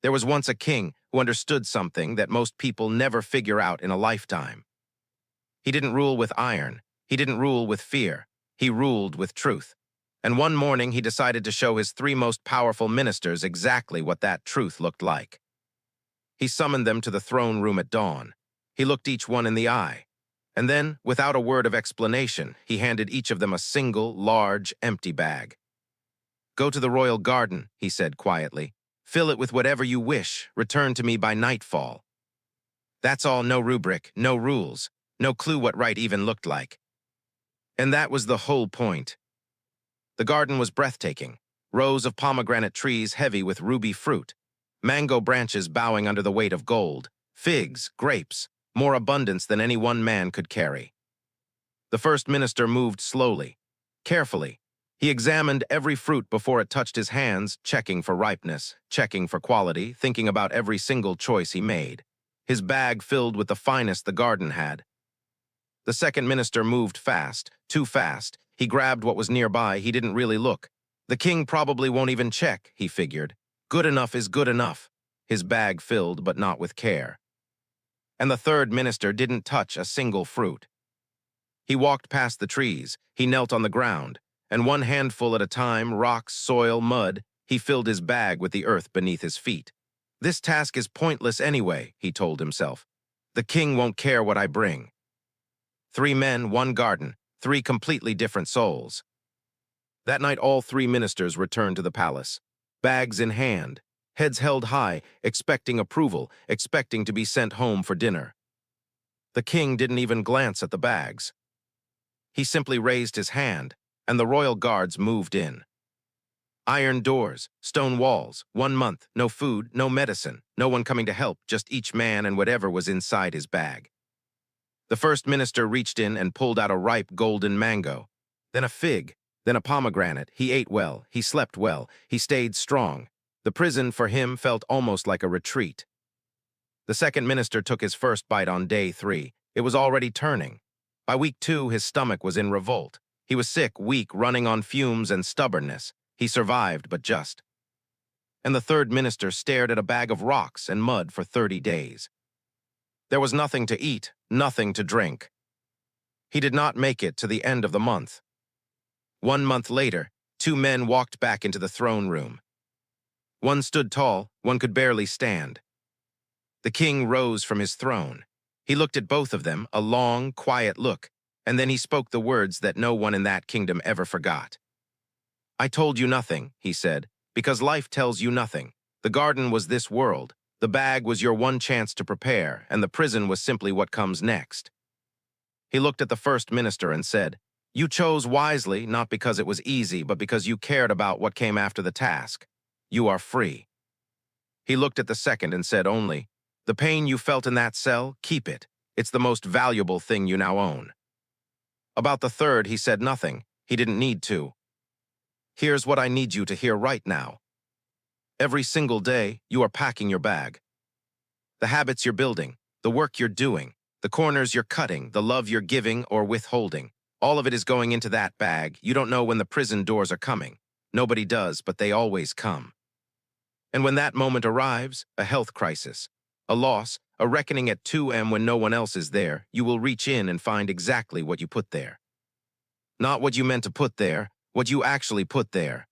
There was once a king who understood something that most people never figure out in a lifetime. He didn't rule with iron. He didn't rule with fear. He ruled with truth. And one morning he decided to show his three most powerful ministers exactly what that truth looked like. He summoned them to the throne room at dawn. He looked each one in the eye. And then, without a word of explanation, he handed each of them a single, large, empty bag. "Go to the royal garden," he said quietly. "Fill it with whatever you wish. Return to me by nightfall." That's all. No rubric, no rules, no clue what right even looked like. And that was the whole point. The garden was breathtaking. Rows of pomegranate trees heavy with ruby fruit, mango branches bowing under the weight of gold, figs, grapes, more abundance than any one man could carry. The first minister moved slowly, carefully. He examined every fruit before it touched his hands, checking for ripeness, checking for quality, thinking about every single choice he made. His bag filled with the finest the garden had. The second minister moved fast, too fast. He grabbed what was nearby. He didn't really look. The king probably won't even check, he figured. Good enough is good enough. His bag filled, but not with care. And the third minister didn't touch a single fruit. He walked past the trees. He knelt on the ground, and one handful at a time, rocks, soil, mud, he filled his bag with the earth beneath his feet. "This task is pointless anyway," he told himself. "The king won't care what I bring." 3 men, 1 garden, 3 completely different souls. That night all 3 ministers returned to the palace, bags in hand, heads held high, expecting approval, expecting to be sent home for dinner. The king didn't even glance at the bags. He simply raised his hand, and the royal guards moved in. Iron doors, stone walls, 1 month, no food, no medicine, no one coming to help, just each man and whatever was inside his bag. The first minister reached in and pulled out a ripe golden mango, then a fig, then a pomegranate. He ate well, he slept well, he stayed strong. The prison for him felt almost like a retreat. The second minister took his first bite on day 3. It was already turning. By week 2, his stomach was in revolt. He was sick, weak, running on fumes and stubbornness. He survived, but just. And the third minister stared at a bag of rocks and mud for 30 days. There was nothing to eat, nothing to drink. He did not make it to the end of the month. 1 month later, 2 men walked back into the throne room. One stood tall, one could barely stand. The king rose from his throne. He looked at both of them, a long, quiet look, and then he spoke the words that no one in that kingdom ever forgot. "I told you nothing," he said, "because life tells you nothing. The garden was this world. The bag was your one chance to prepare, and the prison was simply what comes next." He looked at the first minister and said, "You chose wisely, not because it was easy, but because you cared about what came after the task. You are free." He looked at the second and said only, "The pain you felt in that cell, keep it. It's the most valuable thing you now own." About the third, he said nothing. He didn't need to. "Here's what I need you to hear right now. Every single day, you are packing your bag. The habits you're building, the work you're doing, the corners you're cutting, the love you're giving or withholding, all of it is going into that bag. You don't know when the prison doors are coming. Nobody does, but they always come. And when that moment arrives, a health crisis, a loss, a reckoning at 2 a.m. when no one else is there, you will reach in and find exactly what you put there. Not what you meant to put there, what you actually put there,